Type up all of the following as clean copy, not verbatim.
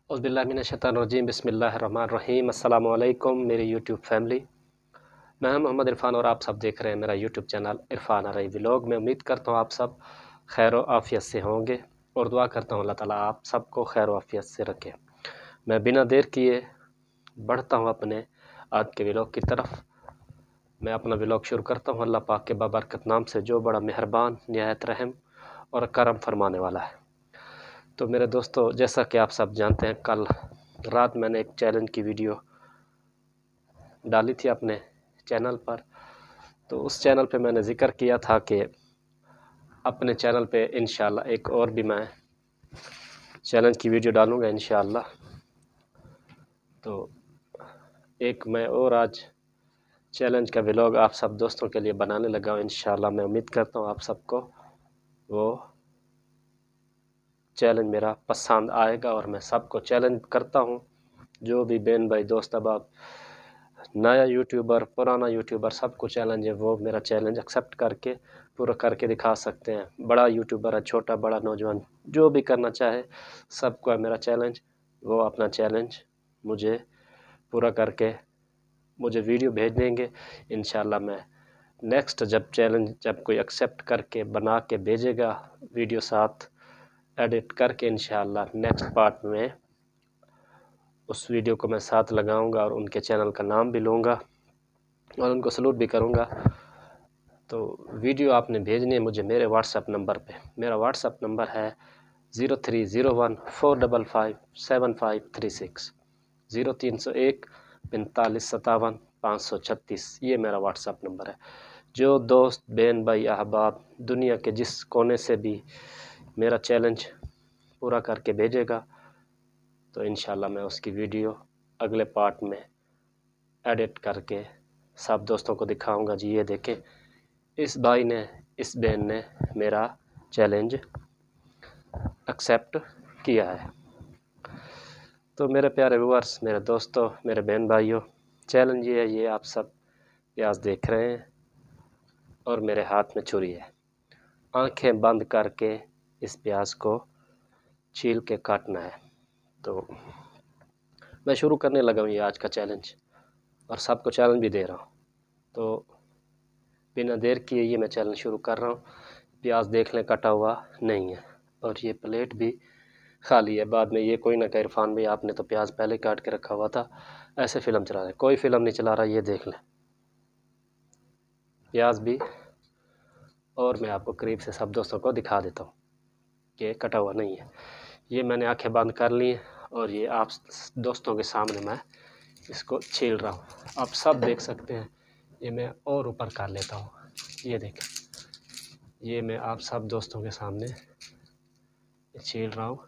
औज़ुबिल्लाहिमिनश्शैतानिर्रजीम बिस्मिल्लाहिर्रहमानिर्रहीम। अस्सलामु अलैकुम मेरी यूट्यूब फैमिली। मैं मोहम्मद इरफान और आप सब देख रहे हैं मेरा यूट्यूब चैनल इरफान अरई व्लॉग। मैं उम्मीद करता हूँ आप सब खैर व आफ़ियत से होंगे और दुआ करता हूँ अल्लाह ताला आप सबको खैर व आफ़ियत से रखे। मैं बिना देर किए बढ़ता हूँ अपने आज के व्लॉग की तरफ। मैं अपना व्लॉग शुरू करता हूँ अल्लाह पाक के बाबरकत नाम से जो बड़ा मेहरबान निहायत रहम और करम फरमाने वाला है। तो मेरे दोस्तों, जैसा कि आप सब जानते हैं, कल रात मैंने एक चैलेंज की वीडियो डाली थी अपने चैनल पर। तो उस चैनल पे मैंने ज़िक्र किया था कि अपने चैनल पे इंशाल्लाह एक और भी मैं चैलेंज की वीडियो डालूँगा इंशाल्लाह। तो एक मैं और आज चैलेंज का व्लॉग आप सब दोस्तों के लिए बनाने लगा हूँ इंशाल्लाह। मैं उम्मीद करता हूँ आप सबको वो चैलेंज मेरा पसंद आएगा और मैं सबको चैलेंज करता हूँ, जो भी बहन भाई दोस्त, अब आप नया यूट्यूबर पुराना यूट्यूबर सबको चैलेंज है वो मेरा चैलेंज एक्सेप्ट करके पूरा करके दिखा सकते हैं। बड़ा यूट्यूबर है, छोटा बड़ा नौजवान जो भी करना चाहे सबको है मेरा चैलेंज। वो अपना चैलेंज मुझे पूरा करके मुझे वीडियो भेज देंगे इंशाल्लाह। मैं नेक्स्ट जब कोई एक्सेप्ट करके बना के भेजेगा वीडियो साथ एडिट करके इंशाल्लाह नेक्स्ट पार्ट में उस वीडियो को मैं साथ लगाऊंगा और उनके चैनल का नाम भी लूँगा और उनको सलूट भी करूँगा। तो वीडियो आपने भेजनी है मुझे मेरे व्हाट्सएप नंबर पे। मेरा व्हाट्सएप नंबर है 0301457536 0301 45 57 536। ये मेरा व्हाट्सएप नंबर है। जो दोस्त बहन भाई अहबाब दुनिया के जिस कोने से भी मेरा चैलेंज पूरा करके भेजेगा तो इंशाल्लाह मैं उसकी वीडियो अगले पार्ट में एडिट करके सब दोस्तों को दिखाऊंगा। जी ये देखें, इस भाई ने इस बहन ने मेरा चैलेंज एक्सेप्ट किया है। तो मेरे प्यारे व्यूअर्स, मेरे दोस्तों, मेरे बहन भाइयों, चैलेंज ये है, ये आप सब प्याज देख रहे हैं और मेरे हाथ में छुरी है। आंखें बंद करके इस प्याज को छील के काटना है। तो मैं शुरू करने लगा हूँ ये आज का चैलेंज और सबको चैलेंज भी दे रहा हूँ। तो बिना देर किए ये मैं चैलेंज शुरू कर रहा हूँ। प्याज देख लें कटा हुआ नहीं है और ये प्लेट भी खाली है। बाद में ये कोई ना कहे इरफान भाई आपने तो प्याज पहले काट के रखा हुआ था, ऐसे फिल्म चला रहे। कोई फिल्म नहीं चला रहा, ये देख लें प्याज भी। और मैं आपको करीब से सब दोस्तों को दिखा देता हूँ कि कटा हुआ नहीं है। ये मैंने आंखें बंद कर ली हैं और ये आप दोस्तों के सामने मैं इसको छील रहा हूँ। आप सब देख सकते हैं। ये मैं और ऊपर कर लेता हूँ। ये देखें, ये मैं आप सब दोस्तों के सामने छील रहा हूँ।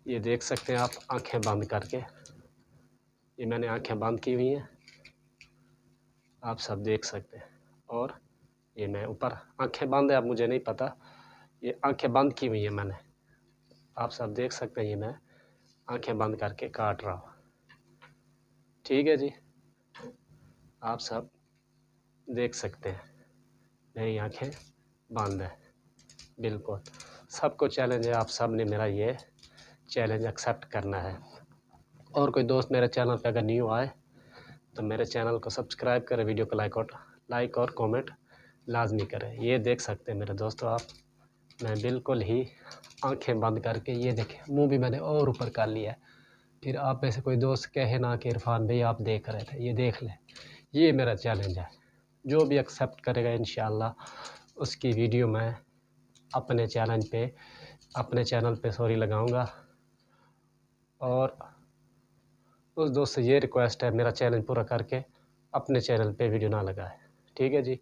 ये देख सकते हैं आप आंखें बंद करके। ये मैंने आंखें बंद की हुई हैं, आप सब देख सकते हैं। और ये मैं ऊपर आंखें बंद है, अब मुझे नहीं पता, ये आंखें बंद की हुई है मैंने, आप सब देख सकते हैं। ये मैं आंखें बंद करके काट रहा हूँ। ठीक है जी, आप सब देख सकते हैं मेरी आंखें बंद है बिल्कुल। सबको चैलेंज है, आप सब ने मेरा ये चैलेंज एक्सेप्ट करना है। और कोई दोस्त मेरे चैनल पे अगर न्यू आए तो मेरे चैनल को सब्सक्राइब करें, वीडियो को लाइक और कमेंट लाजमी करें। ये देख सकते हैं मेरे दोस्तों आप, मैं बिल्कुल ही आंखें बंद करके, ये देखें मुंह भी मैंने और ऊपर कर लिया है। फिर आप में से कोई दोस्त कहे ना कि इरफान भाई आप देख रहे थे, ये देख लें। ये मेरा चैलेंज है, जो भी एक्सेप्ट करेगा इंशाल्लाह उसकी वीडियो मैं अपने चैनल पे लगाऊंगा। और उस दोस्त से ये रिक्वेस्ट है, मेरा चैलेंज पूरा करके अपने चैनल पे वीडियो ना लगाए। ठीक है जी,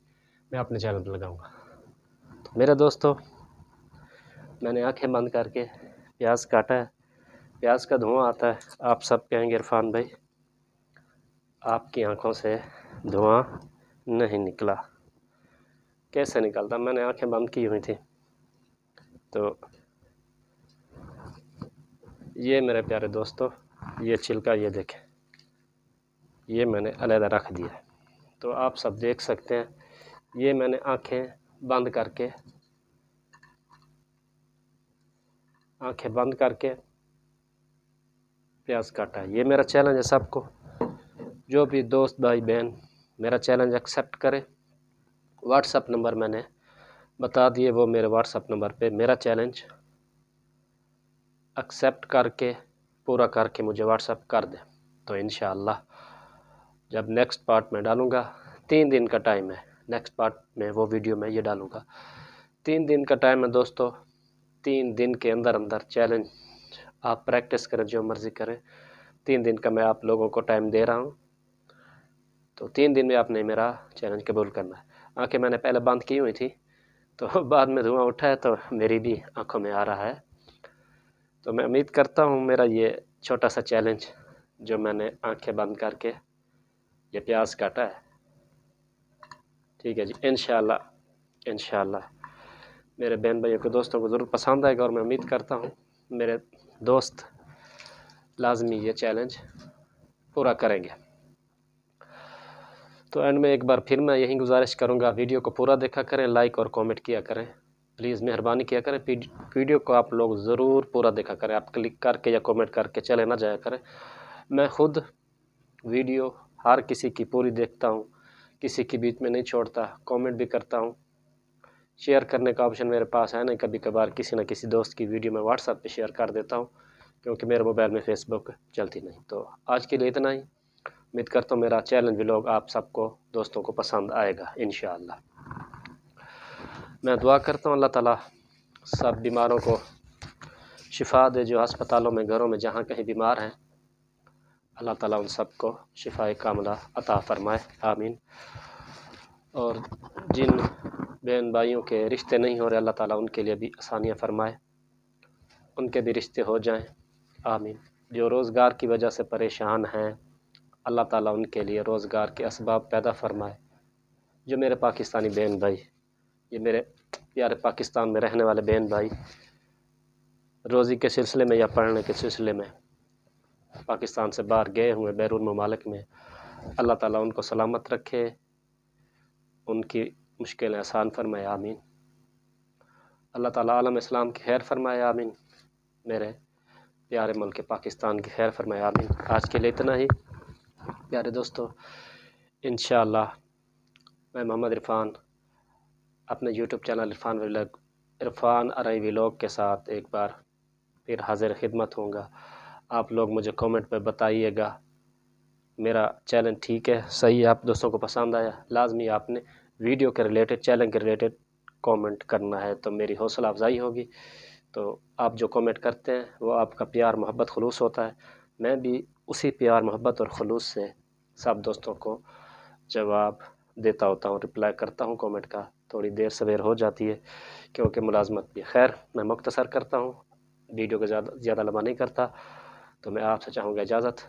मैं अपने चैनल पे लगाऊंगा। तो मेरे दोस्तों, मैंने आंखें बंद करके प्याज काटा है। प्याज का धुआं आता है। आप सब कहेंगे इरफान भाई आपकी आंखों से धुआं नहीं निकला, कैसे निकलता? मैंने आंखें बंद की हुई थी। तो ये मेरे प्यारे दोस्तों, ये छिलका ये देखें, ये मैंने अलग रख दिया। तो आप सब देख सकते हैं, ये मैंने आंखें बंद करके پیاز کاٹا ہے۔ یہ میرا چیلنج ہے سب کو، جو بھی دوست بھائی بہن میرا چیلنج ایکسیپٹ کرے، واٹس اپ نمبر میں نے بتا دیے، وہ میرے واٹس اپ نمبر پہ میرا چیلنج ایکسیپٹ کر کے پورا کر کے مجھے واٹس اپ کر دیں، تو انشاءاللہ جب نیکسٹ پارٹ میں ڈالوں گا، 3 دن کا ٹائم ہے، نیکسٹ پارٹ میں وہ ویڈیو میں یہ ڈالوں گا، 3 دن کا ٹائم ہے دوستو، 3 دن کے اندر اندر چیلنج آپ پریکٹس کریں، جو مرضی کریں، 3 دن کا میں آپ لوگوں کو ٹائم دے رہا ہوں، تو 3 دن میں آپ نے میرا چیلنج قبول کرنا ہے۔ آنکھیں میں نے پہلے بند کی ہوئی تھی، تو بعد میں دھواں اٹھا ہے تو میری بھی آنکھوں میں آ رہا ہے، تو میں امید کرتا ہوں میرا یہ چھوٹا سا چیلنج جو میں نے آنکھیں بند کر کے یہ پیاز کاٹا ہے، ٹھیک ہے جی، انشاءاللہ میرے بہن بھائیوں کو دوستوں کو ضرور پسند آئے گا، اور میں امید کرتا ہوں میرے دوست لازمی یہ چیلنج پورا کریں گے۔ تو اینڈ میں ایک بار پھر میں یہی گزارش کروں گا، ویڈیو کو پورا دیکھا کریں، لائک اور کومنٹ کیا کریں، پلیز مہربانی کیا کریں، ویڈیو کو آپ لوگ ضرور پورا دیکھا کریں، آپ کلک کر کے یا کومنٹ کر کے چلے نہ جایا کریں۔ میں خود ویڈیو ہر کسی کی پوری دیکھتا ہوں، کسی کی بیچ میں نہیں چھوڑتا، کومنٹ بھی کرتا ہوں، شیئر کرنے کا آپشن میرے پاس ہے نہیں، کبھی کبھار کسی نہ کسی دوست کی ویڈیو میں واٹس ایپ پہ شیئر کر دیتا ہوں، کیونکہ میرے موبائل میں فیس بک چلتی نہیں۔ تو آج کے لیے اتنا ہی، امید کرتا ہوں میرا چیلنج ولاگ آپ سب کو دوستوں کو پسند آئے گا انشاءاللہ۔ میں دعا کرتا ہوں اللہ تعالیٰ سب بیماروں کو شفا دے، جو ہسپتالوں میں گھروں میں جہاں کہیں بیمار ہیں، اللہ تعالیٰ ان سب کو شفاء کاملہ عطا فرمائے، آمین۔ اور جن بہن بھائیوں کے رشتے نہیں ہو رہے، اللہ تعالیٰ ان کے لیے بھی آسانیاں فرمائے، ان کے بھی رشتے ہو جائیں، آمین۔ جو روزگار کی وجہ سے پریشان ہیں، اللہ تعالیٰ ان کے لیے روزگار کے اسباب پیدا فرمائے۔ جو میرے پاکستانی بہن بھائی، یہ میرے پیارے پاکستان میں رہنے والے بہن بھائی روزی کے سلسلے میں یا پڑھنے کے سلسلے میں پاکستان سے باہر گئے ہوئے بیرون ممالک میں، اللہ تعالیٰ ان کو سلامت رکھے، ان کی مشکلیں آسان فرمائے، آمین۔ اللہ تعالیٰ عالم اسلام کی خیر فرمائے، آمین۔ میرے پیارے ملک پاکستان کی خیر فرمائے، آمین۔ آج کے لیے اتنا ہی پیارے دوستو، انشاءاللہ میں محمد عرفان اپنے یوٹیوب چینل عرفان ارائی ولاگ کے ساتھ ایک بار پھر حاضر خدمت ہوں گا۔ آپ لوگ مجھے کومنٹ پہ بتائیے گا میرا چیلنج ٹھیک ہے، صحیح ہے، آپ دوستوں کو پسند آیا، لازمی آپ نے ویڈیو کے ریلیٹڈ، چیلنج کے ریلیٹڈ کومنٹ کرنا ہے، تو میری حوصلہ افزائی ہوگی۔ تو آپ جو کومنٹ کرتے ہیں وہ آپ کا پیار محبت خلوص ہوتا ہے، میں بھی اسی پیار محبت اور خلوص سے سب دوستوں کو جواب دیتا ہوتا ہوں، رپلائی کرتا ہوں کومنٹ کا، تھوڑی دیر سویر ہو جاتی ہے کیونکہ ملازمت بھی۔ خیر میں مختصر کرتا ہوں، ویڈیو کو زیادہ لمبا نہیں کرتا، تو میں آپ سے چاہوں گا اجازت۔